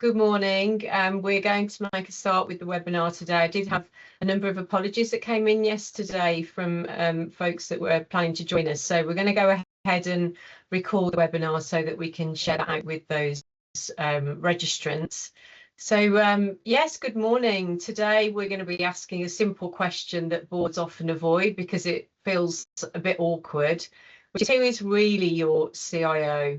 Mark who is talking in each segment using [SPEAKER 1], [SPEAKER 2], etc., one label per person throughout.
[SPEAKER 1] Good morning. We're going to make a start with the webinar today. I did have a number of apologies that came in yesterday from folks that were planning to join us. So we're going to go ahead and record the webinar so that we can share that out with those registrants. So yes, good morning. Today we're going to be asking a simple question that boards often avoid because it feels a bit awkward, which is who is really your CIO?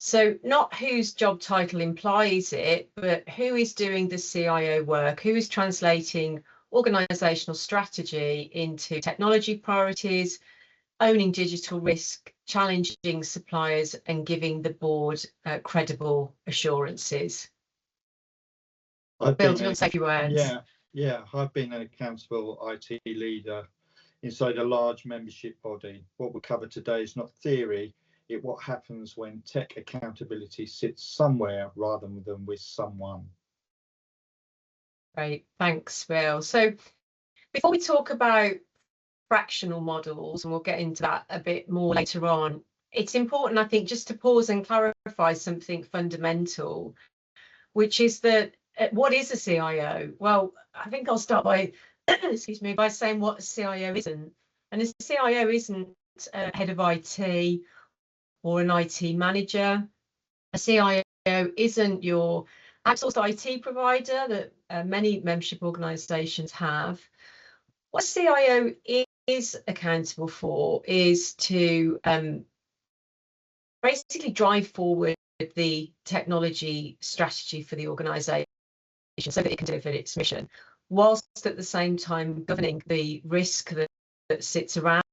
[SPEAKER 1] So not whose job title implies it, but who is doing the CIO work, who is translating organisational strategy into technology priorities, owning digital risk, challenging suppliers and giving the board credible assurances. Building on safety words.
[SPEAKER 2] Yeah, I've been an accountable IT leader inside a large membership body. What we cover today is not theory, it's what happens when tech accountability sits somewhere rather than with someone.
[SPEAKER 1] Great, thanks, Phil. So before we talk about fractional models, and we'll get into that a bit more later on, it's important, I think, just to pause and clarify something fundamental, which is that what is a CIO? Well, I think I'll start by, excuse me, by saying what a CIO isn't. And a CIO isn't a head of IT or an IT manager. A CIO isn't your outsourced IT provider that many membership organisations have. What CIO is accountable for is to basically drive forward the technology strategy for the organisation so that it can deliver its mission, whilst at the same time governing the risk that sits around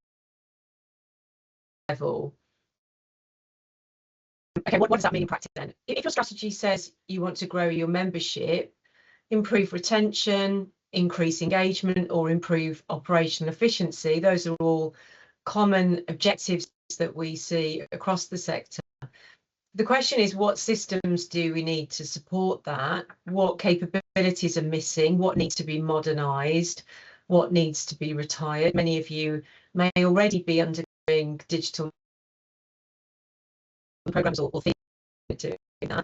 [SPEAKER 1] level. Okay, what does that mean in practice then? If your strategy says you want to grow your membership, improve retention, increase engagement, or improve operational efficiency, those are all common objectives that we see across the sector. The question is, what systems do we need to support that? What capabilities are missing? What needs to be modernised? What needs to be retired? Many of you may already be undergoing digital programs or things doing that.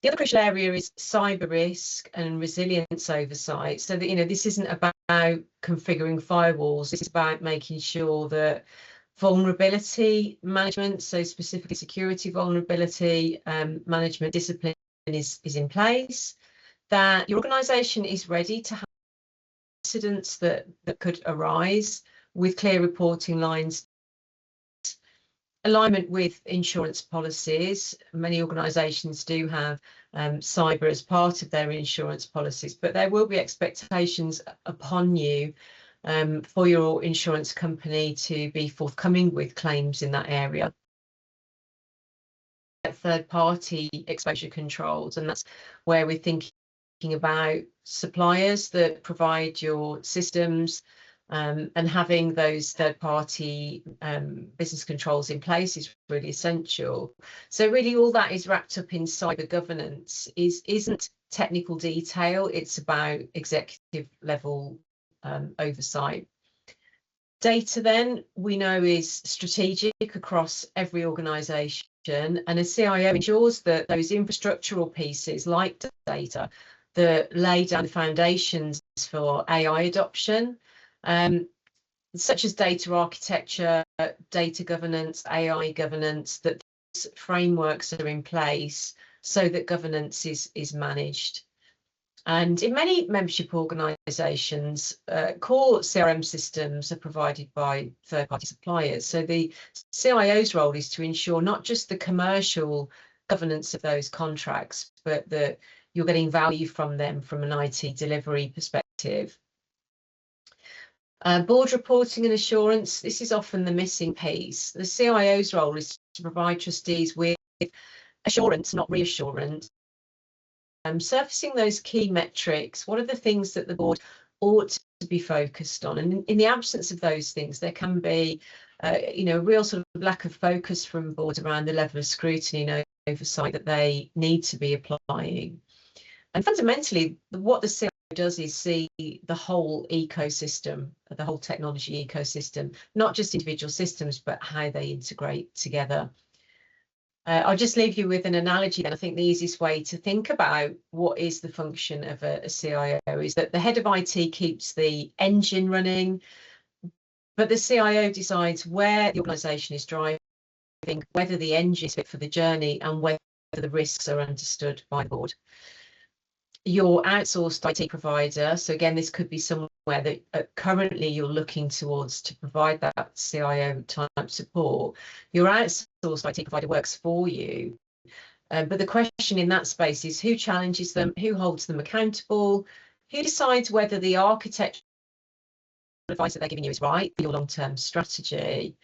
[SPEAKER 1] The other crucial area is cyber risk and resilience oversight. So that, this isn't about configuring firewalls. This is about making sure that vulnerability management, so specifically security vulnerability management discipline is in place, that your organisation is ready to have incidents that could arise with clear reporting lines, alignment with insurance policies. Many organisations do have cyber as part of their insurance policies, but there will be expectations upon you for your insurance company to be forthcoming with claims in that area. Third-party exposure controls, and that's where we're thinking about suppliers that provide your systems, and having those third-party business controls in place is really essential. So really all that is wrapped up in cyber governance isn't technical detail, it's about executive level oversight. Data then, we know, is strategic across every organisation, and a CIO ensures that those infrastructural pieces like data that lay down the foundations for AI adoption, such as data architecture, data governance, AI governance, that these frameworks are in place so that governance is managed. And in many membership organisations, core CRM systems are provided by third-party suppliers. So the CIO's role is to ensure not just the commercial governance of those contracts, but that you're getting value from them from an IT delivery perspective. Board reporting and assurance, this is often the missing piece. The CIO's role is to provide trustees with assurance, not reassurance. Surfacing those key metrics, what are the things that the board ought to be focused on? And in the absence of those things, there can be a real sort of lack of focus from boards around the level of scrutiny and oversight that they need to be applying. And fundamentally, what the CIO does is see the whole ecosystem, the whole technology ecosystem, not just individual systems, but how they integrate together. I'll just leave you with an analogy then. I think the easiest way to think about what is the function of a CIO is that the head of IT keeps the engine running, but the CIO decides where the organisation is driving, whether the engine is fit for the journey, and whether the risks are understood by the board. Your outsourced IT provider, so again, this could be somewhere that currently you're looking towards to provide that CIO type support. Your outsourced IT provider works for you, but the question in that space is who challenges them, who holds them accountable, who decides whether the architecture advice that they're giving you is right for your long-term strategy,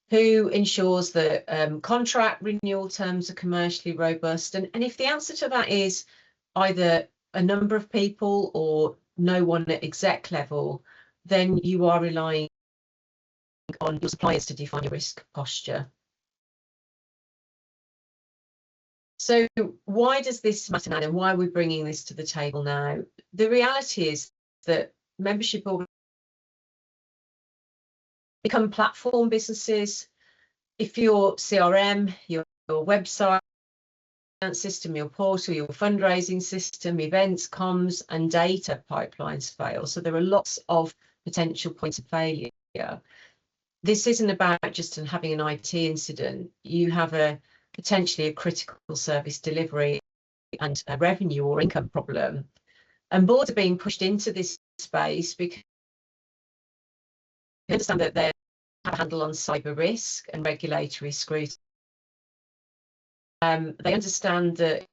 [SPEAKER 1] who ensures that contract renewal terms are commercially robust, and if the answer to that is either a number of people or no one at exec level, then you are relying on your suppliers to define your risk posture. So why does this matter now, and why are we bringing this to the table now? The reality is that membership organizations become platform businesses. If your CRM, your website system, your portal, your fundraising system, events, comms, and data pipelines fail, so there are lots of potential points of failure. This isn't about just having an IT incident. You have potentially a critical service delivery and a revenue or income problem. And boards are being pushed into this space because they understand that they have a handle on cyber risk and regulatory scrutiny. They understand that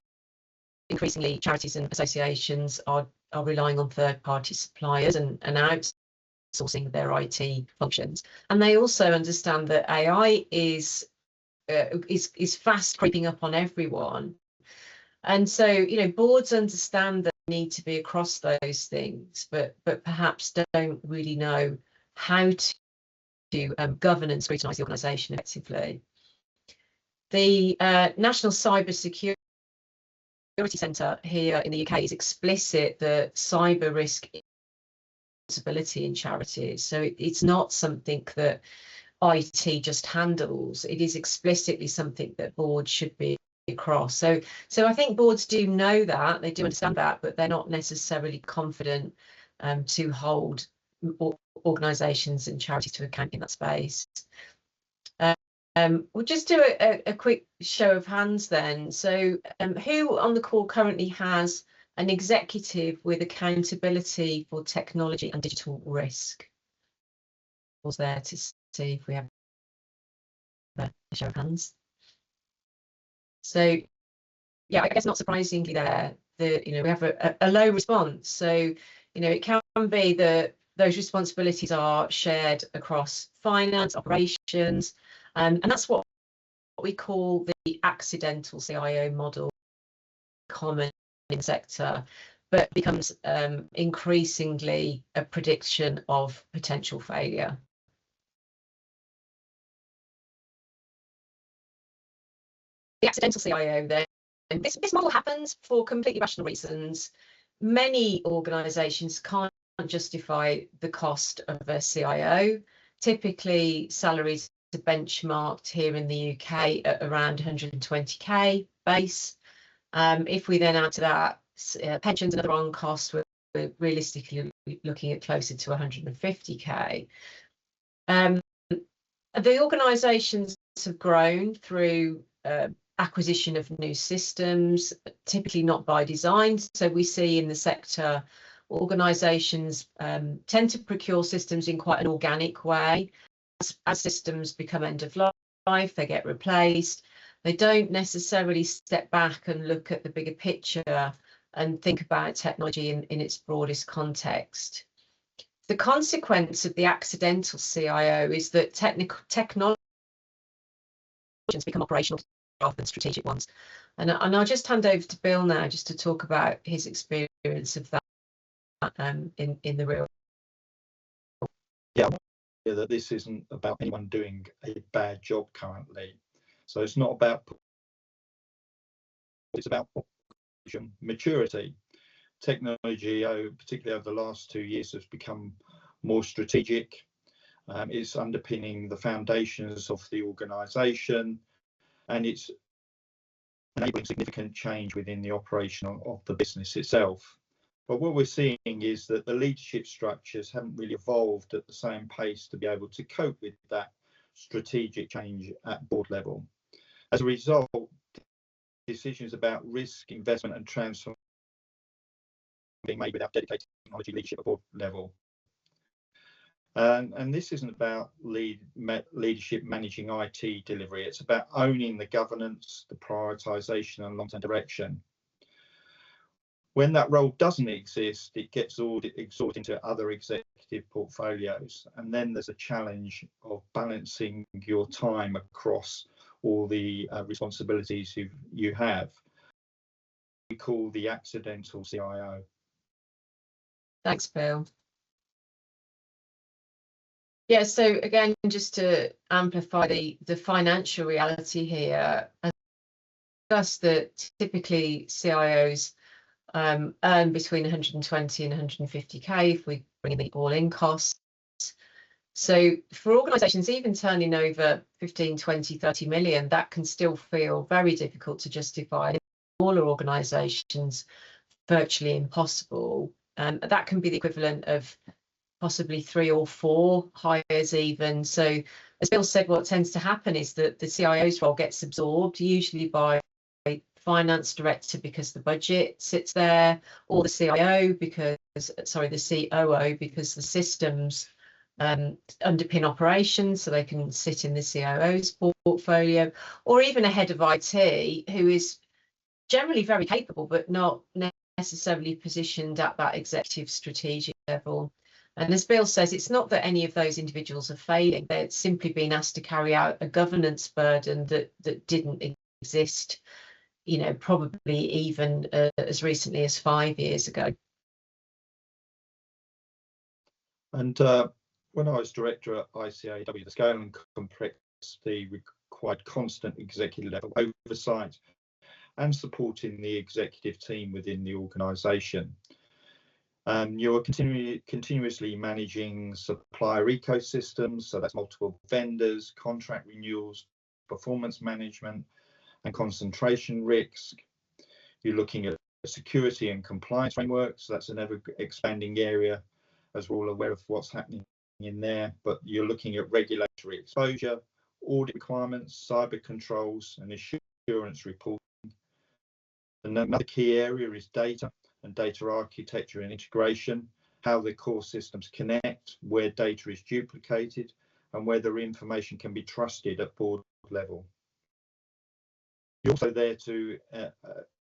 [SPEAKER 1] increasingly charities and associations are relying on third-party suppliers and outsourcing their IT functions. And they also understand that AI is fast creeping up on everyone. And so, you know, boards understand that they need to be across those things, but perhaps don't really know how to govern and scrutinise the organisation effectively. The National Cyber Security Centre here in the UK is explicit that cyber risk is a responsibility in charities. So it's not something that IT just handles. It is explicitly something that boards should be across. So I think boards do know that, they do understand that, but they're not necessarily confident to hold organisations and charities to account in that space. We'll just do a quick show of hands then. So who on the call currently has an executive with accountability for technology and digital risk? Was there to see if we have a show of hands? So yeah, I guess not surprisingly there, we have a low response. So, it can be that those responsibilities are shared across finance, operations, and that's what we call the accidental CIO model, common in the sector, but becomes increasingly a prediction of potential failure. The accidental CIO then, and this model happens for completely rational reasons. Many organisations can't justify the cost of a CIO. Typically, salaries are benchmarked here in the UK at around 120k base. If we then add to that pensions and other on costs, we're realistically looking at closer to 150k. The organisations have grown through acquisition of new systems, typically not by design. So we see in the sector, organisations tend to procure systems in quite an organic way. As systems become end of life, they get replaced. They don't necessarily step back and look at the bigger picture and think about technology in its broadest context. The consequence of the accidental CIO is that technology become operational rather than strategic ones. And I'll just hand over to Bill now just to talk about his experience of that in the real.
[SPEAKER 2] Yeah, that this isn't about anyone doing a bad job currently. So it's not about, it's about maturity. Technology, particularly over the last 2 years, has become more strategic. It's underpinning the foundations of the organisation, and it's enabling significant change within the operation of the business itself. But what we're seeing is that the leadership structures haven't really evolved at the same pace to be able to cope with that strategic change at board level. As a result, decisions about risk, investment and transformation being made without dedicated technology leadership at board level. And this isn't about leadership managing IT delivery. It's about owning the governance, the prioritisation and long-term direction. When that role doesn't exist, it gets absorbed into other executive portfolios. And then there's a challenge of balancing your time across all the responsibilities you have. We call the accidental CIO.
[SPEAKER 1] Thanks, Bill. Yeah, so again, just to amplify the financial reality here, I discussed that typically CIOs earn between 120 and 150k if we bring in the all-in costs. So for organisations even turning over 15, 20, 30 million, that can still feel very difficult to justify. In smaller organisations, virtually impossible. That can be the equivalent of possibly 3 or 4 hires even. So as Bill said, what tends to happen is that the CIO's role gets absorbed, usually by a finance director because the budget sits there, or the CIO because, sorry, the COO because the systems underpin operations, so they can sit in the COO's portfolio, or even a head of IT who is generally very capable, but not necessarily positioned at that executive strategic level. And as Bill says, it's not that any of those individuals are failing. They're simply being asked to carry out a governance burden that didn't exist, you know, probably even as recently as 5 years ago.
[SPEAKER 2] And when I was director at ICAW, the scale and complexity required constant executive level oversight and supporting the executive team within the organisation. You're continuously managing supplier ecosystems, so that's multiple vendors, contract renewals, performance management and concentration risk. You're looking at security and compliance frameworks, so that's an ever expanding area, as we're all aware of what's happening in there, but you're looking at regulatory exposure, audit requirements, cyber controls and assurance reporting. Another key area is data and data architecture and integration, how the core systems connect, where data is duplicated and whether information can be trusted at board level. You're also there to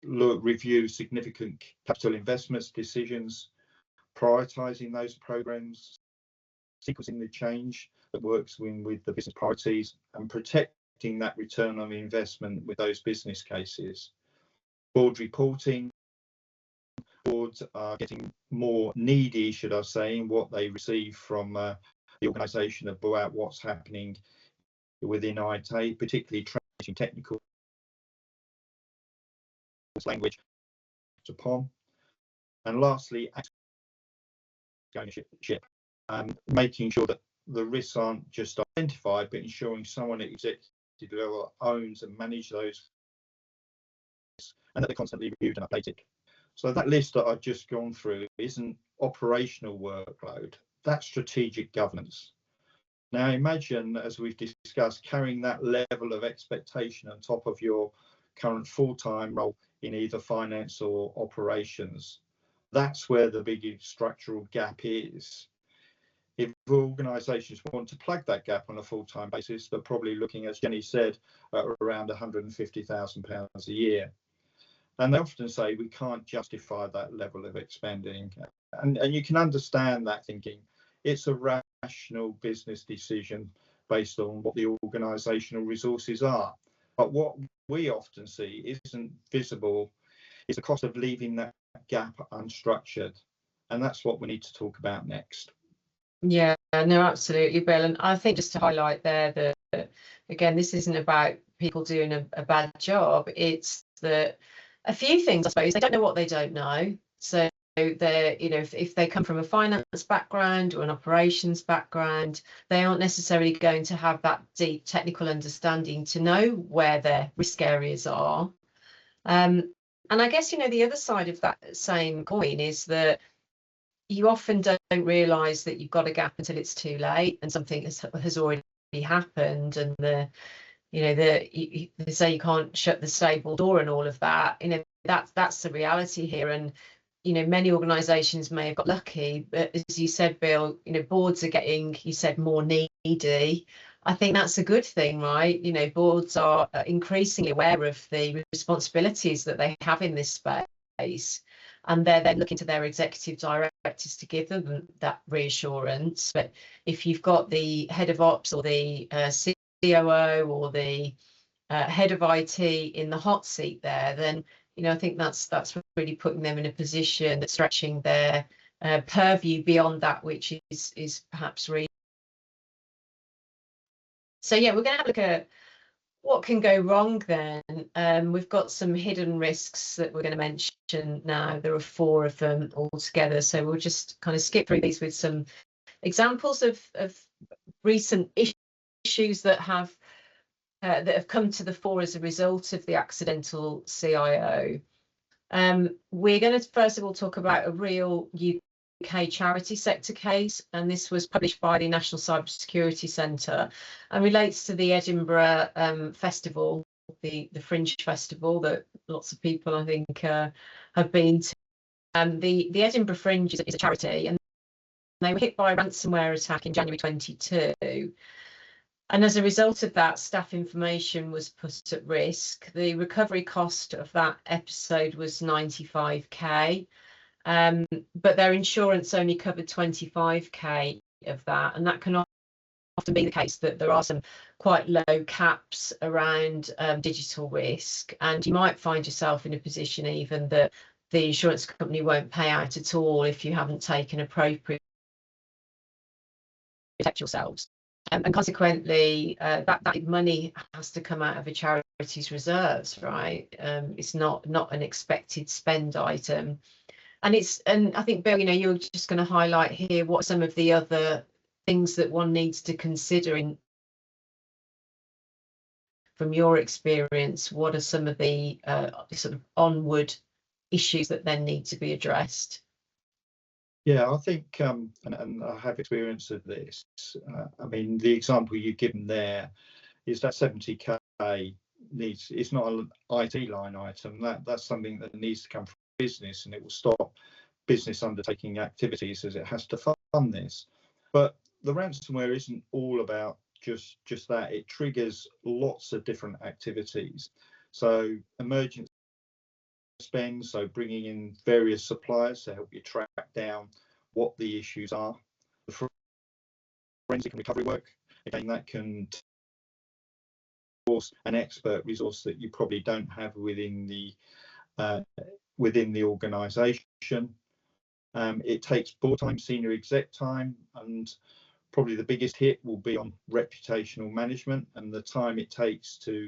[SPEAKER 2] review significant capital investments decisions, prioritising those programs, sequencing the change that works with the business priorities and protecting that return on investment with those business cases. Board reporting. Boards are getting more needy, should I say, in what they receive from the organisation about what's happening within IT, particularly translating technical language upon. And lastly, ownership, making sure that the risks aren't just identified, but ensuring someone at executive level owns and manages those, and that they're constantly reviewed and updated. So that list that I've just gone through isn't operational workload, that's strategic governance. Now imagine, as we've discussed, carrying that level of expectation on top of your current full-time role in either finance or operations. That's where the big structural gap is. If organisations want to plug that gap on a full-time basis, they're probably looking, as Jenny said, at around £150,000 a year. And they often say we can't justify that level of expending. And you can understand that thinking. It's a rational business decision based on what the organisational resources are. But what we often see isn't visible is the cost of leaving that gap unstructured. And that's what we need to talk about next.
[SPEAKER 1] Yeah, no, absolutely, Bill. And I think just to highlight there that, again, this isn't about people doing a bad job. It's that a few things, I suppose, they don't know what they don't know. So they're, you know, if they come from a finance background or an operations background, they aren't necessarily going to have that deep technical understanding to know where their risk areas are. And I guess, the other side of that same coin is that you often don't realise that you've got a gap until it's too late and something has already happened, and they say you can't shut the stable door and all of that. That's the reality here. And many organisations may have got lucky, but as you said, Bill, boards are getting, you said, more needy. I think that's a good thing, right? Boards are increasingly aware of the responsibilities that they have in this space, and they're then looking to their executive directors to give them that reassurance. But if you've got the head of ops or the COO or the head of IT in the hot seat there, then I think that's really putting them in a position that's stretching their purview beyond that which is perhaps real. So yeah, we're going to have a look at what can go wrong then. We've got some hidden risks that we're going to mention now. There are 4 of them altogether, so we'll just kind of skip through these with some examples of recent issues that have come to the fore as a result of the accidental CIO. We're going to first of all talk about a real UK charity sector case, and this was published by the National Cybersecurity Centre and relates to the Edinburgh Festival, the Fringe Festival that lots of people, I think, have been to. The Edinburgh Fringe is a charity, and they were hit by a ransomware attack in January 22. And as a result of that, staff information was put at risk. The recovery cost of that episode was 95k, but their insurance only covered 25k of that. And that can often be the case, that there are some quite low caps around digital risk. And you might find yourself in a position even that the insurance company won't pay out at all if you haven't taken appropriate to protect yourselves. And consequently, that money has to come out of a charity's reserves, right? It's not an expected spend item. And I think, Bill, you're just going to highlight here what some of the other things that one needs to consider from your experience. What are some of the sort of onward issues that then need to be addressed?
[SPEAKER 2] Yeah, I think, and I have experience of this. I mean, the example you've given there is that 70k it's not an IT line item. That's something that needs to come from business, and it will stop business undertaking activities as it has to fund this. But the ransomware isn't all about just that. It triggers lots of different activities. So emergency spend, so bringing in various suppliers to help you track down what the issues are. The forensic and recovery work, again, that can force an expert resource that you probably don't have within the organisation. It takes board time, senior exec time, and probably the biggest hit will be on reputational management and the time it takes to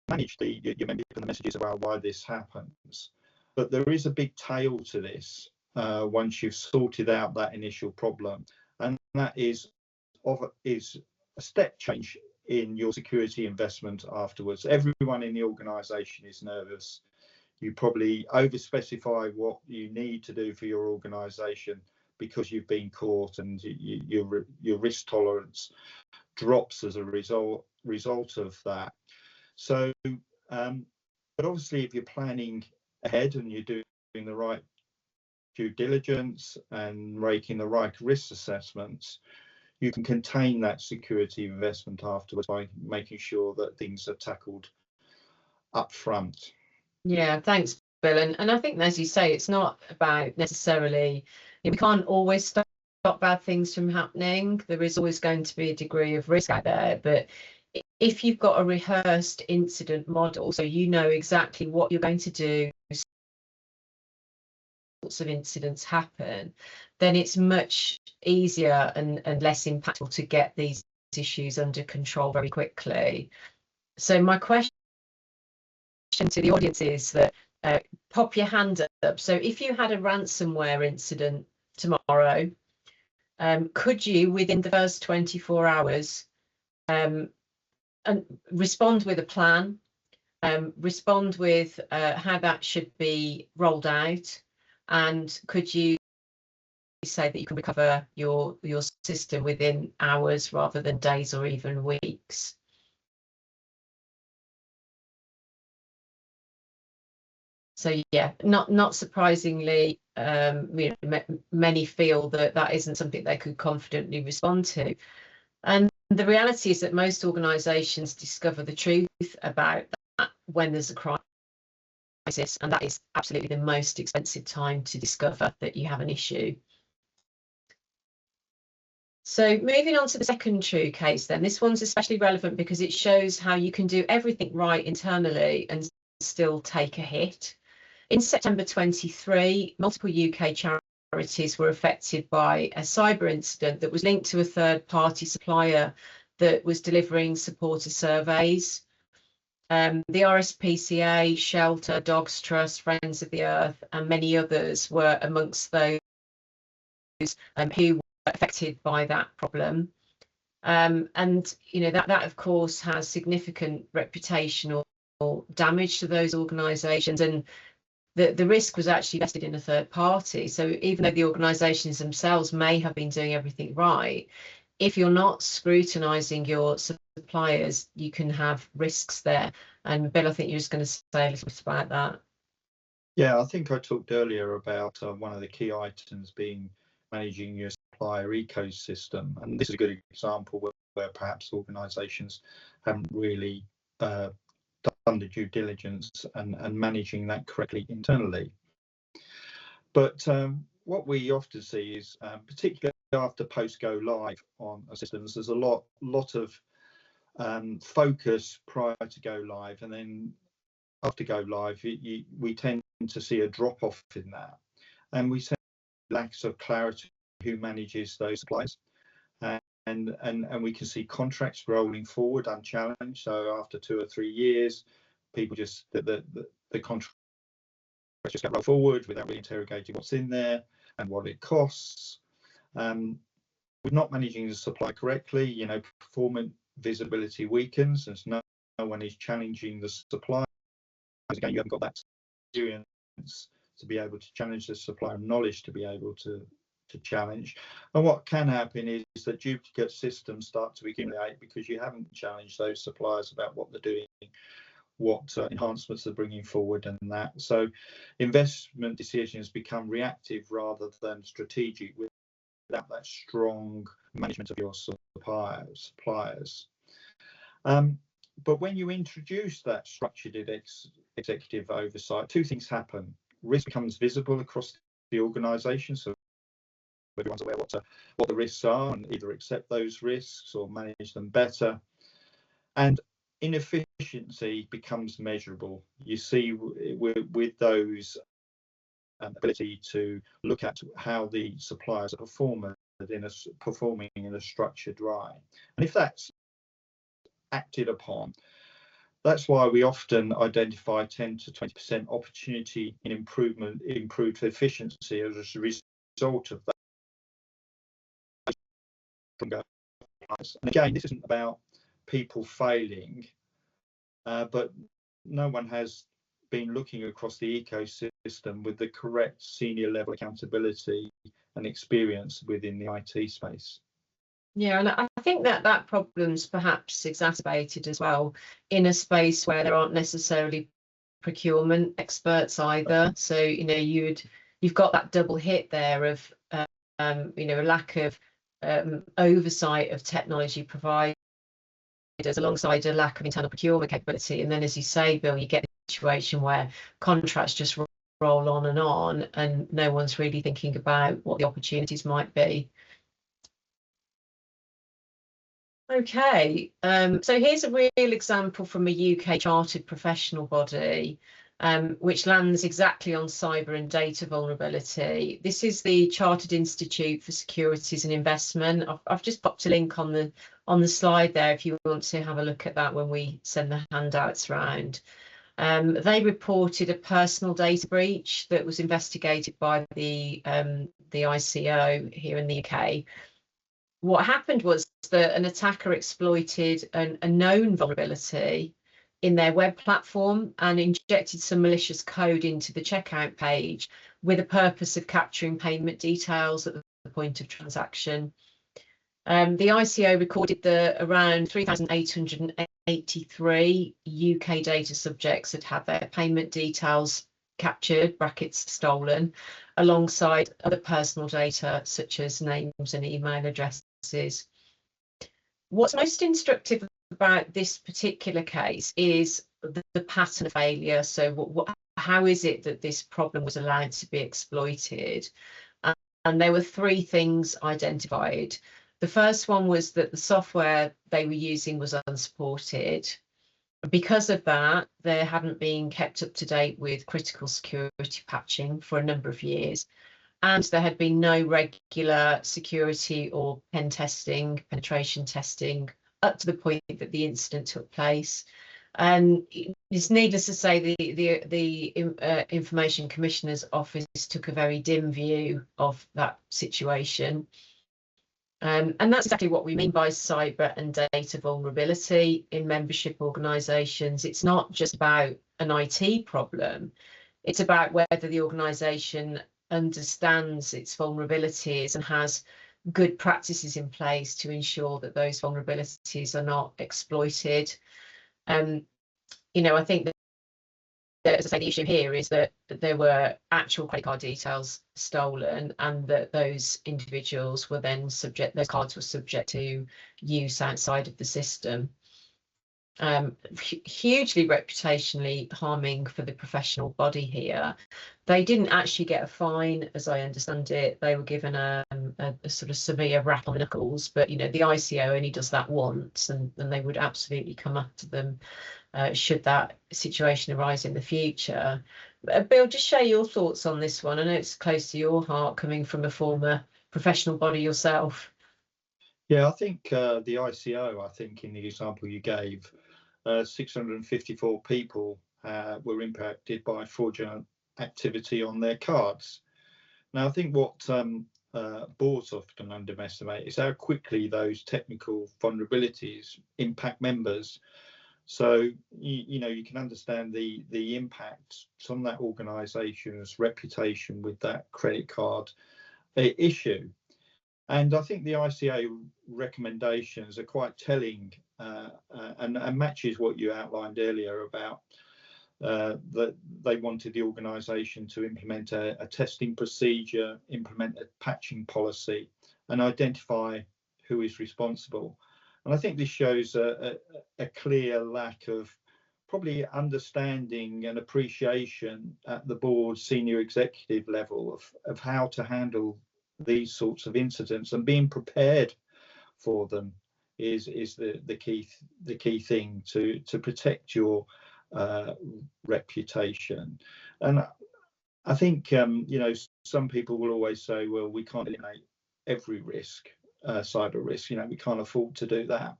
[SPEAKER 2] manage your membership and the messages about why this happens. But there is a big tail to this once you've sorted out that initial problem, and that is a step change in your security investment afterwards. Everyone in the organisation is nervous. You probably over-specify what you need to do for your organisation because you've been caught, and your risk tolerance drops as a result of that. So, but obviously, if you're planning ahead and you're doing the right due diligence and making the right risk assessments, you can contain that security investment afterwards by making sure that things are tackled up front.
[SPEAKER 1] Yeah, thanks, Bill. And I think, as you say, it's not about necessarily, we can't always stop bad things from happening. There is always going to be a degree of risk out there, but if you've got a rehearsed incident model, so you know exactly what you're going to do, sorts of incidents happen, then it's much easier and less impactful to get these issues under control very quickly. So my question to the audience is that pop your hand up. So if you had a ransomware incident tomorrow, could you, within the first 24 hours, and respond with a plan respond with how that should be rolled out, and could you say that you can recover your system within hours rather than days or even weeks. So yeah, not surprisingly, many feel that that isn't something they could confidently respond to. And the reality is that most organisations discover the truth about that when there's a crisis, and that is absolutely the most expensive time to discover that you have an issue. So moving on to the second true case then, this one's especially relevant because it shows how you can do everything right internally and still take a hit. In September 23, multiple UK charities were affected by a cyber incident that was linked to a third-party supplier that was delivering supporter surveys. The RSPCA, Shelter, Dogs Trust, Friends of the Earth, and many others were amongst those who were affected by that problem. And you know that of course has significant reputational damage to those organisations, and the risk was actually vested in a third party. So even though the organisations themselves may have been doing everything right, if you're not scrutinising your suppliers, you can have risks there. And Bill, I think you're just going to say a little bit about that.
[SPEAKER 2] Yeah, I think I talked earlier about one of the key items being managing your supplier ecosystem, and this is a good example where perhaps organisations haven't really done the due diligence and managing that correctly internally. But what we often see is, particularly after post go live on systems, there's a lot of focus prior to go live, and then after go live, we tend to see a drop off in that, and we see lacks of clarity who manages those suppliers, and we can see contracts rolling forward unchallenged. So after 2 or 3 years, people just the contract just get rolled forward without really interrogating what's in there and what it costs. With not managing the supply correctly, you know, performance visibility weakens, as no one is challenging the supply. Again, you haven't got that experience to be able to challenge the supplier, knowledge to be able to challenge. And what can happen is that duplicate systems start to accumulate because you haven't challenged those suppliers about what they're doing, what enhancements they're bringing forward, and that. So investment decisions become reactive rather than strategic without that strong management of your suppliers. But when you introduce that structured executive oversight, 2 things happen. Risk becomes visible across the organisation, so everyone's aware what the risks are and either accept those risks or manage them better. And inefficiency becomes measurable. You see with those ability to look at how the suppliers are performing in a structured way. And if that's acted upon, that's why we often identify 10 to 20% opportunity in improved efficiency as a result of that. And again, this isn't about people failing, but no one has been looking across the ecosystem with the correct senior level accountability and experience within the IT space.
[SPEAKER 1] Yeah, and I think that problem's perhaps exacerbated as well in a space where there aren't necessarily procurement experts either. So you know you've got that double hit there of you know, a lack of oversight of technology providers alongside a lack of internal procurement capability. And then, as you say, Bill, you get a situation where contracts just roll on and no one's really thinking about what the opportunities might be. Okay, so here's a real example from a UK chartered professional body, which lands exactly on cyber and data vulnerability. This is the Chartered Institute for Securities and Investment. I've just popped a link on the slide there if you want to have a look at that when we send the handouts around. They reported a personal data breach that was investigated by the ICO here in the UK. What happened was that an attacker exploited a known vulnerability in their web platform and injected some malicious code into the checkout page with the purpose of capturing payment details at the point of transaction. The ICO recorded that around 3,883 UK data subjects had had their payment details captured, brackets stolen, alongside other personal data such as names and email addresses. What's most instructive about this particular case is the pattern of failure. So how is it that this problem was allowed to be exploited? And there were three things identified. The first one was that the software they were using was unsupported. Because of that, they hadn't been kept up to date with critical security patching for a number of years. And there had been no regular security or penetration testing up to the point that the incident took place. And it's needless to say, the Information Commissioner's Office took a very dim view of that situation. And that's exactly what we mean by cyber and data vulnerability in membership organisations. It's not just about an IT problem. It's about whether the organisation understands its vulnerabilities and has good practices in place to ensure that those vulnerabilities are not exploited. You know, I think that, as I say, the issue here is that there were actual credit card details stolen, and that those individuals were then those cards were subject to use outside of the system. Hugely reputationally harming for the professional body here. They didn't actually get a fine, as I understand it. They were given a sort of severe rap on the knuckles, but you know, the ICO only does that once, and they would absolutely come after them should that situation arise in the future. Bill, just share your thoughts on this one. I know it's close to your heart, coming from a former professional body yourself.
[SPEAKER 2] Yeah, I think the ICO, I think in the example you gave, 654 people were impacted by fraudulent activity on their cards. Now, I think what boards often underestimate is how quickly those technical vulnerabilities impact members. So, you know, you can understand the impact on that organisation's reputation with that credit card issue. And I think the ICA recommendations are quite telling and matches what you outlined earlier about that they wanted the organisation to implement a testing procedure, implement a patching policy, and identify who is responsible. And I think this shows a clear lack of probably understanding and appreciation at the board senior executive level of how to handle these sorts of incidents, and being prepared for them is the key thing to protect your reputation. And I think you know, some people will always say, well, we can't eliminate every risk, cyber risk, you know, we can't afford to do that.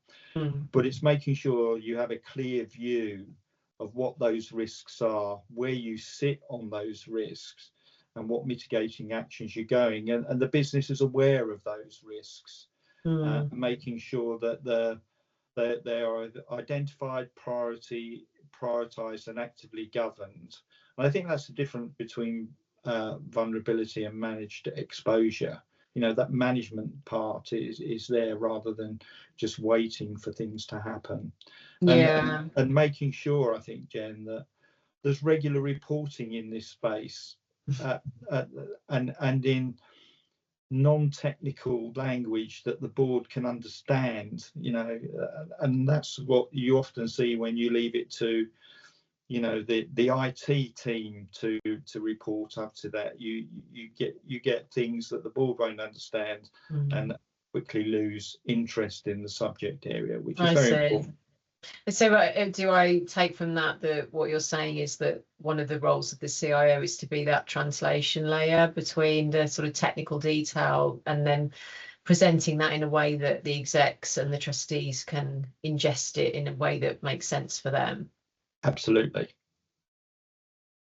[SPEAKER 2] But it's making sure you have a clear view of what those risks are, where you sit on those risks, and what mitigating actions you're going, and the business is aware of those risks, making sure that they are identified, prioritised and actively governed. And I think that's the difference between vulnerability and managed exposure. You know, that management part is there rather than just waiting for things to happen.
[SPEAKER 1] Yeah.
[SPEAKER 2] And making sure, I think, Jen, that there's regular reporting in this space and in non-technical language that the board can understand, you know, and that's what you often see when you leave it to, you know, the IT team to report up to that. You get things that the board won't understand and quickly lose interest in the subject area, which is very important.
[SPEAKER 1] So do I take from that that what you're saying is that one of the roles of the CIO is to be that translation layer between the sort of technical detail and then presenting that in a way that the execs and the trustees can ingest it in a way that makes sense for them?
[SPEAKER 2] Absolutely.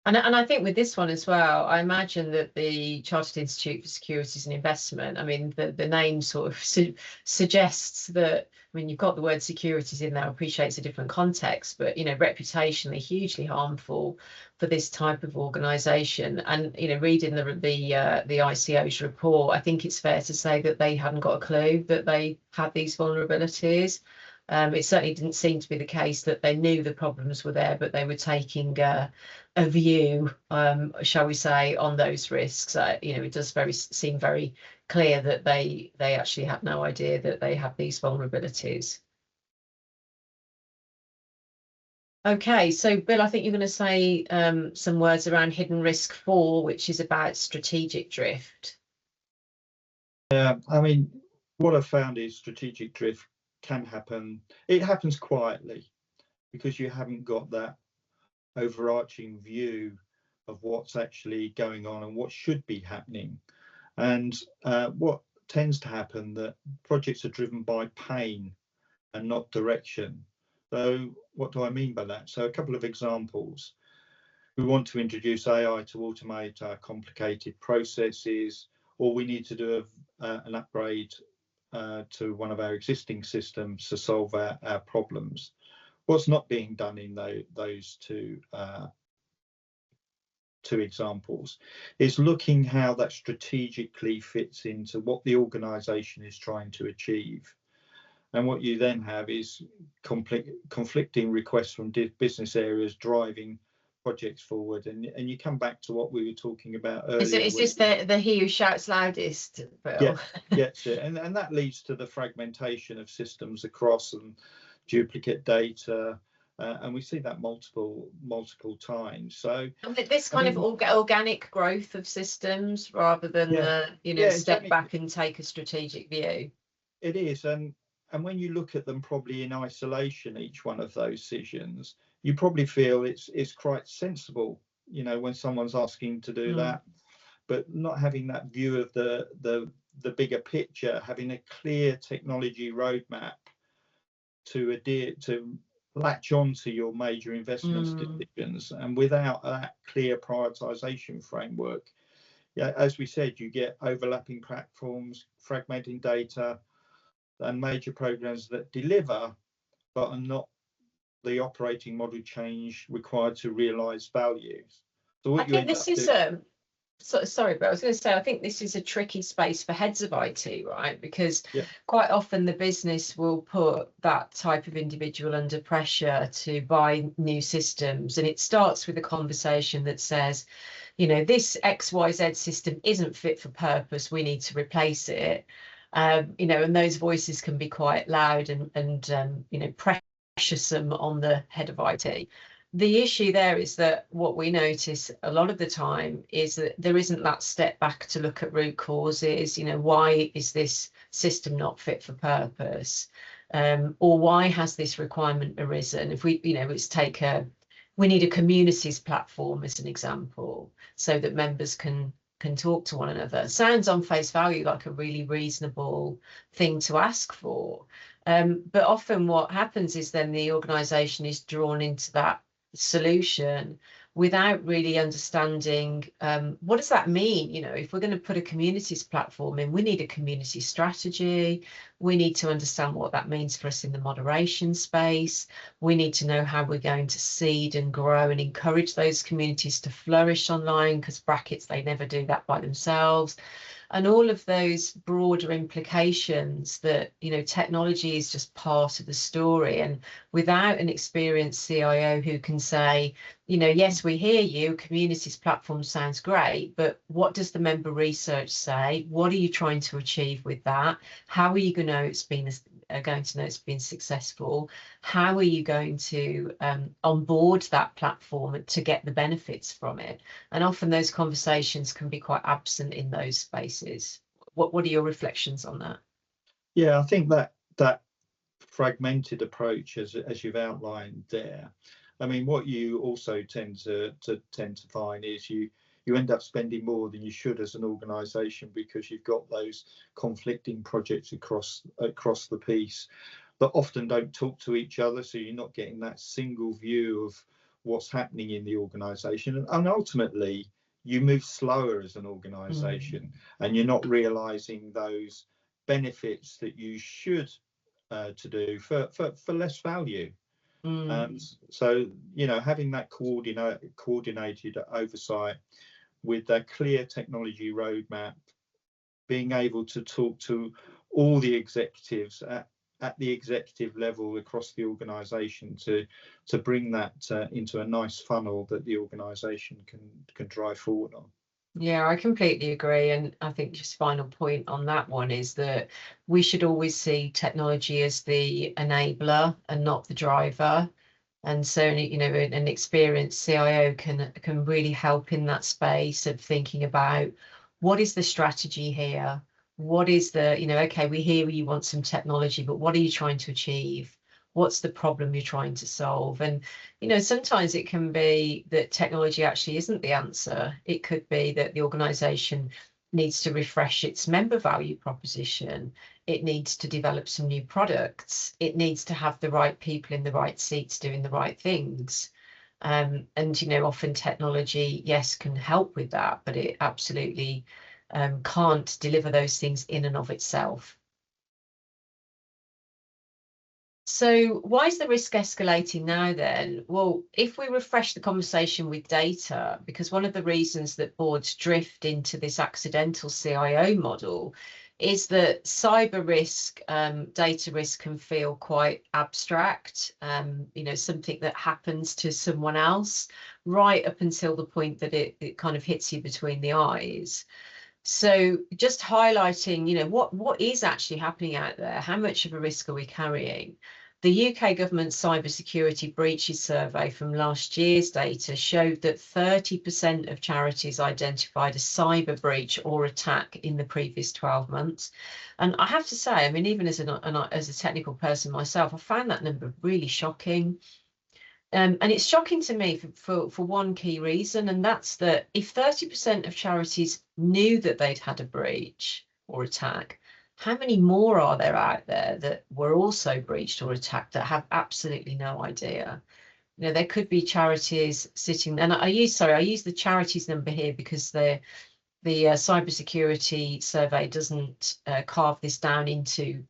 [SPEAKER 1] And I think with this one as well, I imagine that the Chartered Institute for Securities and Investment, I mean, the name sort of suggests that, I mean, you've got the word securities in there, I appreciate it's a different context, but, you know, reputationally hugely harmful for this type of organisation. And, you know, reading the ICO's report, I think it's fair to say that they hadn't got a clue that they had these vulnerabilities. It certainly didn't seem to be the case that they knew the problems were there, but they were taking a view, shall we say, on those risks. You know, it does seem very clear that they actually had no idea that they have these vulnerabilities. Okay, so Bill, I think you're going to say some words around hidden risk 4, which is about strategic drift.
[SPEAKER 2] Yeah, I mean, what I've found is strategic drift can happen. It happens quietly because you haven't got that overarching view of what's actually going on and what should be happening. And what tends to happen, that projects are driven by pain and not direction. So what do I mean by that? So a couple of examples. We want to introduce AI to automate our complicated processes, or we need to do an upgrade to one of our existing systems to solve our problems. What's not being done in those two examples is looking how that strategically fits into what the organization is trying to achieve. And what you then have is conflicting requests from business areas driving projects forward. And you come back to what we were talking about earlier.
[SPEAKER 1] Is this the he who shouts loudest, Bill?
[SPEAKER 2] Gets it. And that leads to the fragmentation of systems across and duplicate data. And we see that multiple times. So
[SPEAKER 1] this kind of organic growth of systems rather than step back and take a strategic view.
[SPEAKER 2] It is, and when you look at them probably in isolation, each one of those decisions, you probably feel it's quite sensible, you know, when someone's asking to do that, but not having that view of the bigger picture, having a clear technology roadmap to adhere to, latch on to your major investments decisions, and without that clear prioritization framework, yeah, as we said, you get overlapping platforms, fragmenting data, and major programs that deliver but are not the operating model change required to realize values. So what
[SPEAKER 1] I think this is sorry, but I was going to say, I think this is a tricky space for heads of IT, right? Because quite often the business will put that type of individual under pressure to buy new systems. And it starts with a conversation that says, you know, this XYZ system isn't fit for purpose. We need to replace it. You know, and those voices can be quite loud and you know, pressuresome on the head of IT. The issue there is that what we notice a lot of the time is that there isn't that step back to look at root causes. You know, why is this system not fit for purpose? Or why has this requirement arisen? If we, you know, we need a communities platform as an example, so that members can talk to one another. Sounds on face value like a really reasonable thing to ask for. But often what happens is then the organisation is drawn into that solution without really understanding what does that mean. You know, if we're going to put a communities platform in, we need a community strategy. We need to understand what that means for us in the moderation space. We need to know how we're going to seed and grow and encourage those communities to flourish online, because brackets, they never do that by themselves. And all of those broader implications that, you know, technology is just part of the story. And without an experienced CIO who can say, you know, yes, we hear you, communities platform sounds great, but what does the member research say? What are you trying to achieve with that? How are you going to know it's been successful? How are you going to onboard that platform to get the benefits from it? And often those conversations can be quite absent in those spaces. What are your reflections on that?
[SPEAKER 2] Yeah, I think that fragmented approach, as you've outlined there, I mean, what you also tend to find is you end up spending more than you should as an organisation, because you've got those conflicting projects across the piece that often don't talk to each other. So you're not getting that single view of what's happening in the organisation, and ultimately you move slower as an organisation, and you're not realising those benefits that you should to do for less value. So, you know, having that coordinated oversight with a clear technology roadmap, being able to talk to all the executives at the executive level across the organisation to bring that into a nice funnel that the organisation can drive forward on.
[SPEAKER 1] Yeah, I completely agree. And I think just final point on that one is that we should always see technology as the enabler and not the driver. And so, you know, an experienced CIO can really help in that space of thinking about what is the strategy here? What is the, you know, okay, we hear you want some technology, but what are you trying to achieve? What's the problem you're trying to solve? And, you know, sometimes it can be that technology actually isn't the answer. It could be that the organization needs to refresh its member value proposition. It needs to develop some new products. It needs to have the right people in the right seats doing the right things. And, you know, often technology, yes, can help with that, but it absolutely can't deliver those things in and of itself. So why is the risk escalating now then? Well, if we refresh the conversation with data, because one of the reasons that boards drift into this accidental CIO model is that cyber risk, data risk can feel quite abstract, you know, something that happens to someone else right up until the point that it kind of hits you between the eyes. So just highlighting, you know, what is actually happening out there? How much of a risk are we carrying? The UK government cybersecurity breaches survey from last year's data showed that 30% of charities identified a cyber breach or attack in the previous 12 months. And I have to say, I mean, even as a technical person myself, I found that number really shocking. And it's shocking to me for one key reason, and that's that if 30% of charities knew that they'd had a breach or attack, how many more are there out there that were also breached or attacked that have absolutely no idea? You know, there could be charities sitting, and I use the charities number here because the cybersecurity survey doesn't carve this down into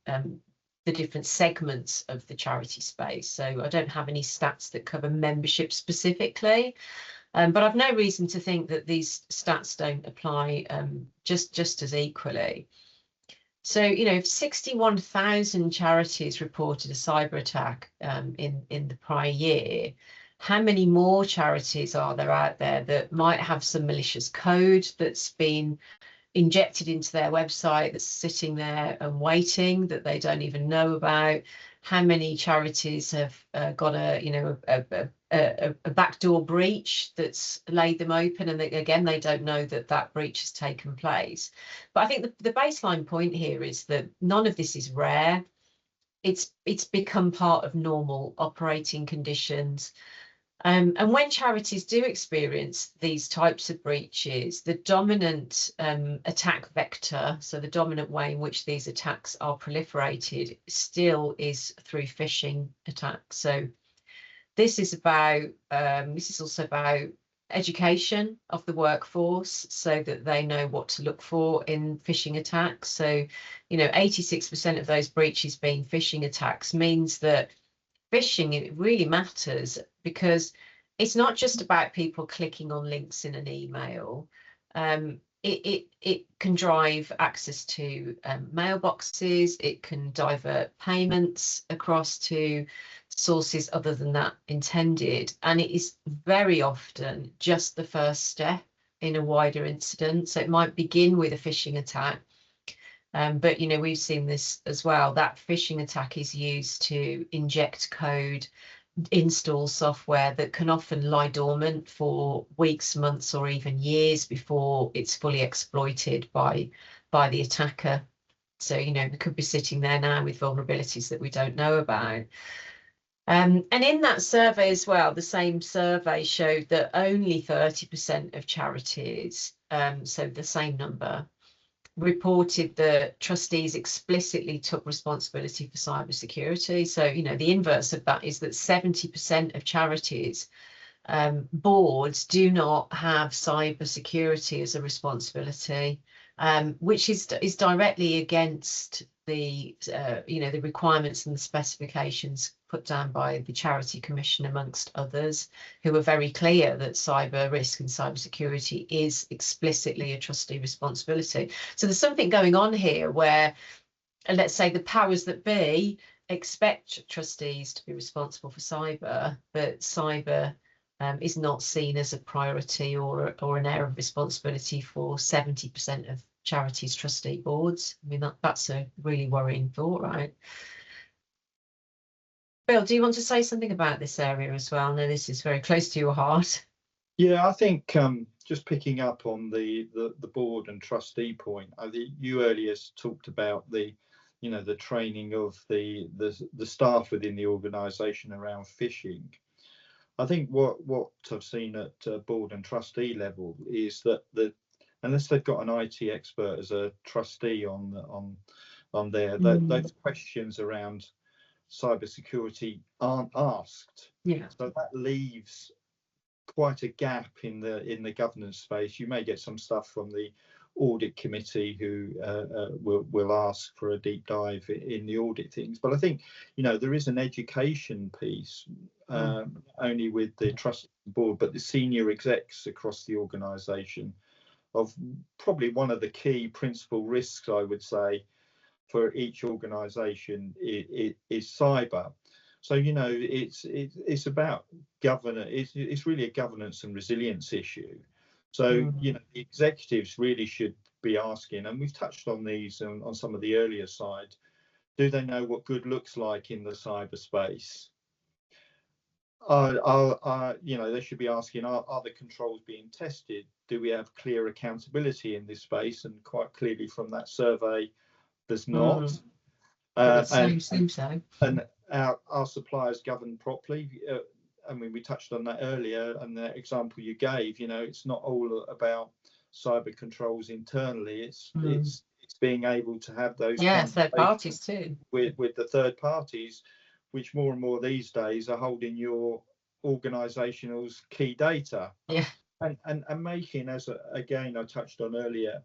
[SPEAKER 1] the different segments of the charity space. So I don't have any stats that cover membership specifically, but I've no reason to think that these stats don't apply just as equally. So, you know, if 61,000 charities reported a cyber attack in the prior year, how many more charities are there out there that might have some malicious code that's been injected into their website that's sitting there and waiting that they don't even know about? How many charities have got a backdoor breach that's laid them open, and again they don't know that breach has taken place? But I think the baseline point here is that none of this is rare. It's become part of normal operating conditions. And when charities do experience these types of breaches, the dominant attack vector, so the dominant way in which these attacks are proliferated, still is through phishing attacks. So this is also about education of the workforce so that they know what to look for in phishing attacks. So, you know, 86% of those breaches being phishing attacks means that phishing, it really matters, because it's not just about people clicking on links in an email. It can drive access to mailboxes. It can divert payments across to sources other than that intended. And it is very often just the first step in a wider incident. So it might begin with a phishing attack. But, you know, we've seen this as well. That phishing attack is used to inject code, install software that can often lie dormant for weeks, months, or even years before it's fully exploited by the attacker. So, you know, we could be sitting there now with vulnerabilities that we don't know about. And in that survey as well, the same survey showed that only 30% of charities, so the same number, reported that trustees explicitly took responsibility for cybersecurity. So, you know, the inverse of that is that 70% of charities boards do not have cyber security as a responsibility, which is directly against the the requirements and the specifications put down by the Charity Commission, amongst others, who are very clear that cyber risk and cyber security is explicitly a trustee responsibility. So there's something going on here where, let's say, the powers that be expect trustees to be responsible for cyber, but cyber is not seen as a priority or an area of responsibility for 70% of charities' trustee boards. I mean, that's a really worrying thought, right? Bill, do you want to say something about this area as well? I know this is very close to your heart.
[SPEAKER 2] Yeah, I think just picking up on the board and trustee point, I think you earlier talked about the training of the staff within the organisation around phishing. I think what I've seen at board and trustee level is that unless they've got an IT expert as a trustee on there, those questions around cybersecurity aren't asked.
[SPEAKER 1] Yeah.
[SPEAKER 2] So that leaves quite a gap in the governance space. You may get some stuff from the audit committee who will ask for a deep dive in the audit things, but I think there is an education piece, only with the trust board, but the senior execs across the organisation, of probably one of the key principal risks, I would say, for each organisation is cyber. So it's about governance. It's really a governance and resilience issue. So the executives really should be asking, and we've touched on these on some of the earlier side. Do they know what good looks like in the cyberspace? They should be asking, are the controls being tested? Do we have clear accountability in this space? And quite clearly from that survey, there's not.
[SPEAKER 1] Seems so.
[SPEAKER 2] And our suppliers governed properly? I mean, we touched on that earlier, and the example you gave, it's not all about cyber controls internally. It's being able to have those
[SPEAKER 1] third parties too,
[SPEAKER 2] with the third parties, which more and more these days are holding your organisational's key data.
[SPEAKER 1] Yeah.
[SPEAKER 2] And making, again I touched on earlier,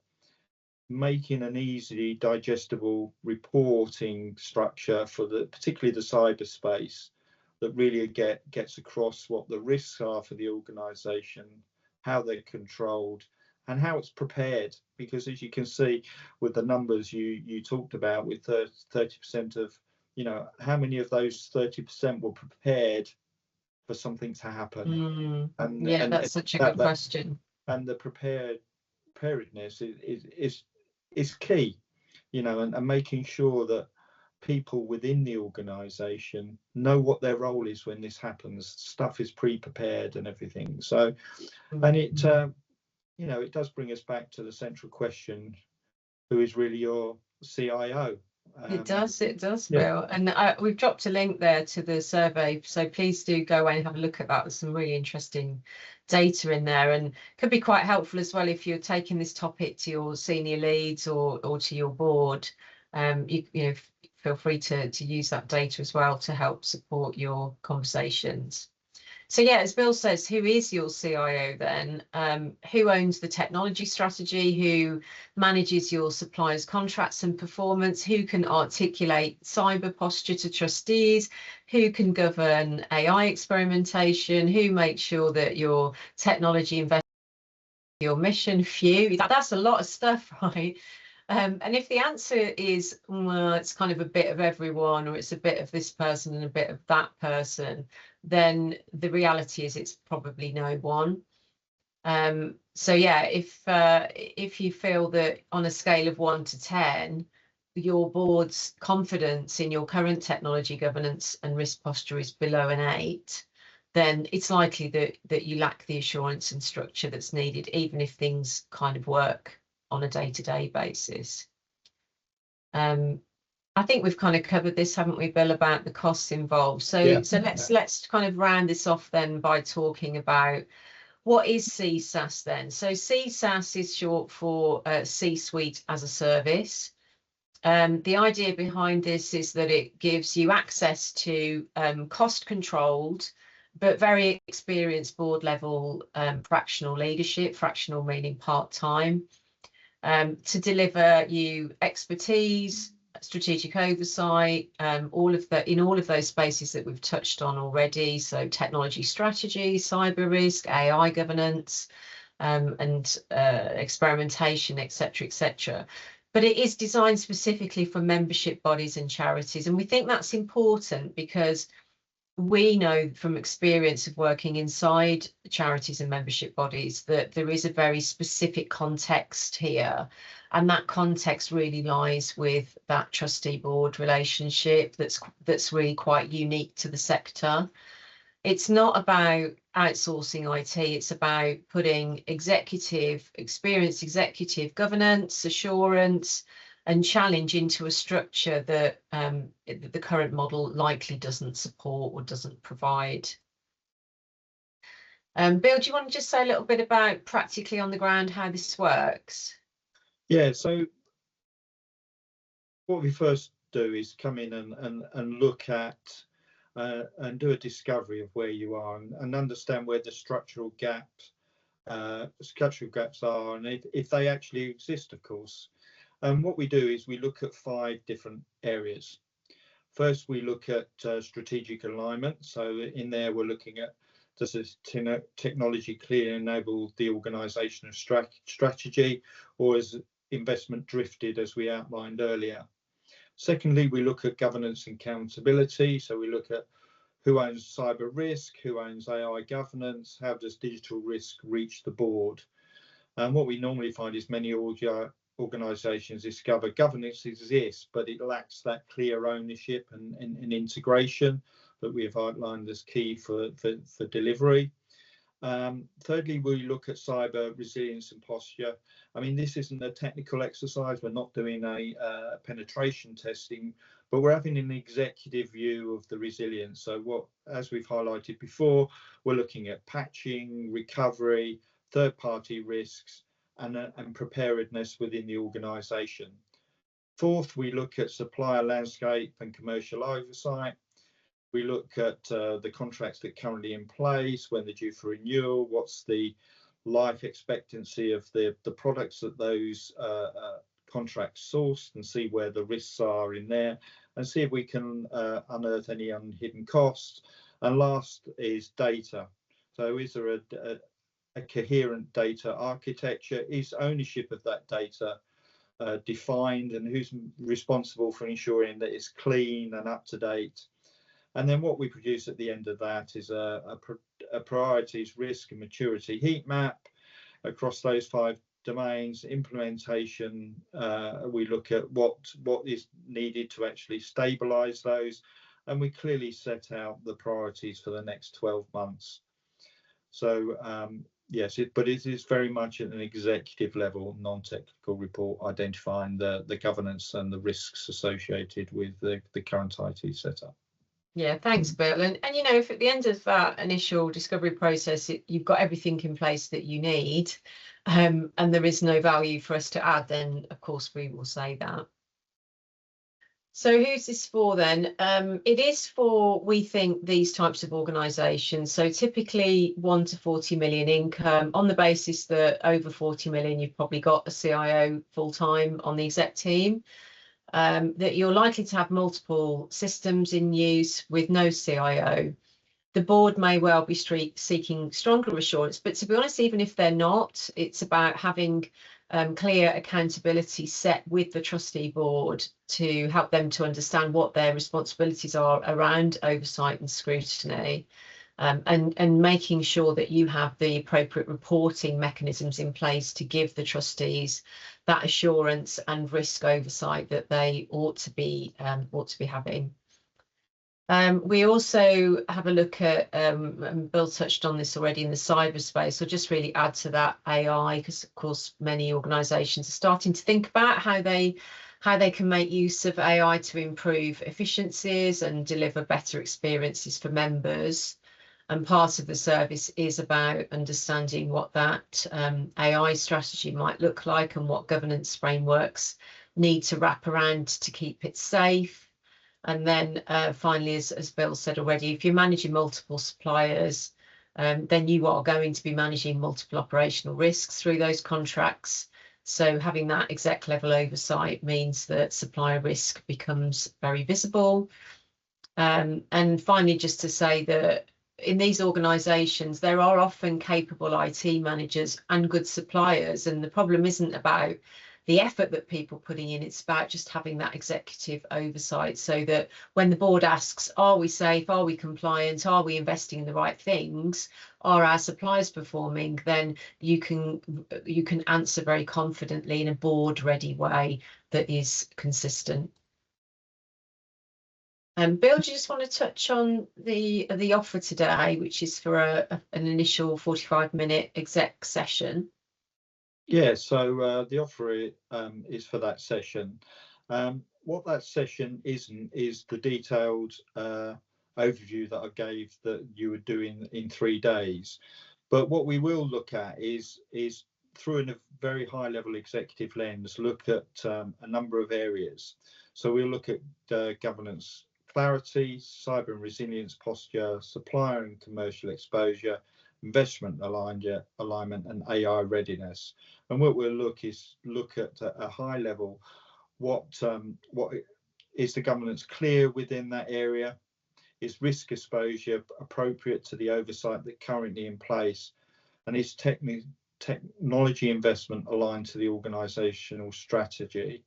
[SPEAKER 2] making an easily digestible reporting structure for particularly the cyberspace that really gets across what the risks are for the organisation, how they're controlled, and how it's prepared. Because as you can see with the numbers you talked about, with 30% of, how many of those 30% were prepared for something to happen? And
[SPEAKER 1] that's such a good question.
[SPEAKER 2] And the preparedness is key, and making sure that people within the organisation know what their role is when this happens. Stuff is pre-prepared and everything. So, and it it does bring us back to the central question: who is really your CIO?
[SPEAKER 1] It does, Bill. And we've dropped a link there to the survey, so please do go away and have a look at that. There's some really interesting data in there, and could be quite helpful as well if you're taking this topic to your senior leads or to your board. You feel free to use that data as well to help support your conversations. So yeah, as Bill says, who is your CIO then? Who owns the technology strategy? Who manages your suppliers' contracts and performance? Who can articulate cyber posture to trustees? Who can govern AI experimentation? Who makes sure that your technology investment, your mission? Phew, that's a lot of stuff, right? And if the answer is, well, it's kind of a bit of everyone, or it's a bit of this person and a bit of that person, then the reality is it's probably no one. So yeah, if you feel that on a scale of 1 to 10, your board's confidence in your current technology governance and risk posture is below an 8, then it's likely that you lack the assurance and structure that's needed, even if things kind of work on a day-to-day basis. I think we've kind of covered this, haven't we, Bill, about the costs involved. So let's kind of round this off then by talking about what is CSaaS then. So CSaaS is short for C-suite as a service. The idea behind this is that it gives you access to cost-controlled, but very experienced board level fractional leadership, fractional meaning part-time, to deliver you expertise, strategic oversight, in all of those spaces that we've touched on already. So technology strategy, cyber risk, AI governance, and experimentation, etc., etc. But it is designed specifically for membership bodies and charities, and we think that's important because we know from experience of working inside charities and membership bodies that there is a very specific context here, and that context really lies with that trustee board relationship that's really quite unique to the sector. It's not about outsourcing IT, it's about putting experienced executive governance, assurance, and challenge into a structure that the current model likely doesn't support or doesn't provide. Bill, do you want to just say a little bit about practically on the ground how this works?
[SPEAKER 2] Yeah, so what we first do is come in and look at and do a discovery of where you are and understand where the structural gaps are, and if they actually exist, of course. And what we do is we look at 5 different areas. First, we look at strategic alignment. So in there, we're looking at, does this technology clearly enable the organisation of strategy, or is investment drifted, as we outlined earlier? Secondly, we look at governance and accountability. So we look at who owns cyber risk, who owns AI governance, how does digital risk reach the board? And what we normally find is many organisations discover governance exists, but it lacks that clear ownership and integration that we have outlined as key for delivery. Thirdly, we look at cyber resilience and posture. I mean, this isn't a technical exercise. We're not doing a penetration testing, but we're having an executive view of the resilience. So as we've highlighted before, we're looking at patching, recovery, third-party risks, and preparedness within the organisation. Fourth, we look at supplier landscape and commercial oversight. We look at the contracts that are currently in place, when they're due for renewal, what's the life expectancy of the products that those contracts sourced, and see where the risks are in there, and see if we can unearth any hidden costs. And last is data. So is there a coherent data architecture? Is ownership of that data defined, and who's responsible for ensuring that it's clean and up to date? And then what we produce at the end of that is a priorities, risk and maturity heat map across those 5 domains. Implementation, we look at what is needed to actually stabilise those, and we clearly set out the priorities for the next 12 months. So yes, but it is very much at an executive level, non-technical report, identifying the governance and the risks associated with the current IT setup.
[SPEAKER 1] Yeah, thanks, Bill. And you know, if at the end of that initial discovery process, you've got everything in place that you need, and there is no value for us to add, then of course we will say that. So who's this for then? It is for, we think, these types of organisations. So typically 1 to 40 million income, on the basis that over 40 million, you've probably got a CIO full-time on the exec team. That you're likely to have multiple systems in use with no CIO. The board may well be seeking stronger assurance, but to be honest, even if they're not, it's about having clear accountability set with the trustee board to help them to understand what their responsibilities are around oversight and scrutiny, and making sure that you have the appropriate reporting mechanisms in place to give the trustees that assurance and risk oversight that they ought to be having. We also have a look at, and Bill touched on this already, in the cyberspace. So just really add to that AI, because of course many organisations are starting to think about how they can make use of AI to improve efficiencies and deliver better experiences for members. And part of the service is about understanding what that AI strategy might look like and what governance frameworks need to wrap around to keep it safe. And then finally, as Bill said already, if you're managing multiple suppliers, then you are going to be managing multiple operational risks through those contracts. So having that exec level oversight means that supplier risk becomes very visible. And finally, just to say that in these organisations, there are often capable IT managers and good suppliers. And the problem isn't about the effort that people are putting in, it's about just having that executive oversight so that when the board asks, are we safe, are we compliant, are we investing in the right things, are our suppliers performing, then you can answer very confidently in a board ready way that is consistent. Bill, do you just want to touch on the offer today, which is for an initial 45-minute exec session?
[SPEAKER 2] Yeah, so the offer is for that session. What that session isn't is the detailed overview that I gave that you were doing in 3 days. But what we will look at is through a very high level executive lens, look at a number of areas. So we'll look at governance clarity, cyber and resilience posture, supplier and commercial exposure, investment alignment, and AI readiness. And what we'll look at a high level, what is the governance clear within that area? Is risk exposure appropriate to the oversight that currently in place? And is technology investment aligned to the organisational strategy?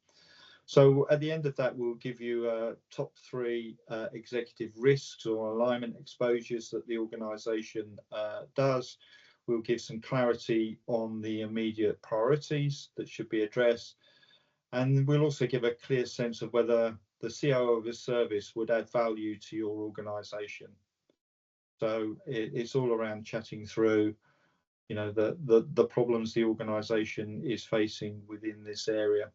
[SPEAKER 2] So at the end of that, we'll give you top 3 executive risks or alignment exposures that the organisation does. We'll give some clarity on the immediate priorities that should be addressed. And we'll also give a clear sense of whether the COO of a service would add value to your organisation. So it's all around chatting through, you know, the problems the organisation is facing within this area.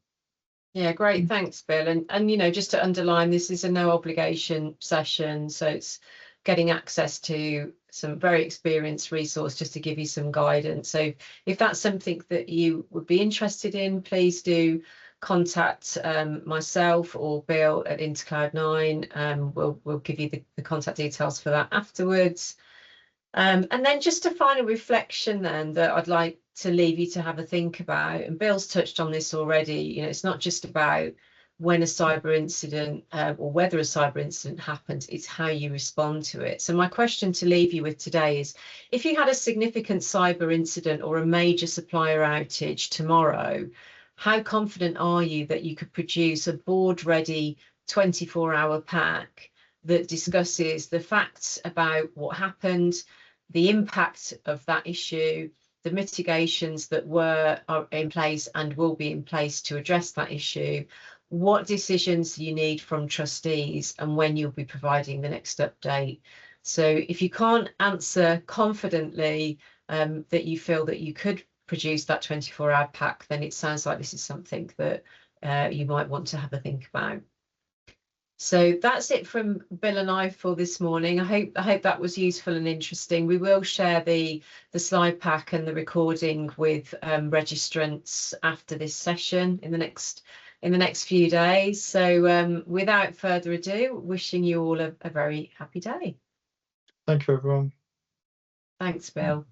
[SPEAKER 1] Yeah, great. Thanks, Bill. And you know, just to underline, this is a no obligation session. So it's getting access to some very experienced resource just to give you some guidance. So if that's something that you would be interested in, please do contact myself or Bill at Intercloud9. We'll give you the contact details for that afterwards. And then just a final reflection then that I'd like to leave you to have a think about, and Bill's touched on this already, you know, it's not just about when a cyber incident or whether a cyber incident happens, it's how you respond to it. So my question to leave you with today is, if you had a significant cyber incident or a major supplier outage tomorrow, how confident are you that you could produce a board-ready 24-hour pack that discusses the facts about what happened, the impact of that issue, the mitigations that are in place and will be in place to address that issue, what decisions you need from trustees, and when you'll be providing the next update? So if you can't answer confidently that you feel that you could produce that 24-hour pack, then it sounds like this is something that you might want to have a think about. So that's it from Bill and I for this morning. I hope that was useful and interesting. We will share the slide pack and the recording with registrants after this session in the next few days. So without further ado, wishing you all a very happy day.
[SPEAKER 2] Thank you, everyone.
[SPEAKER 1] Thanks, Bill.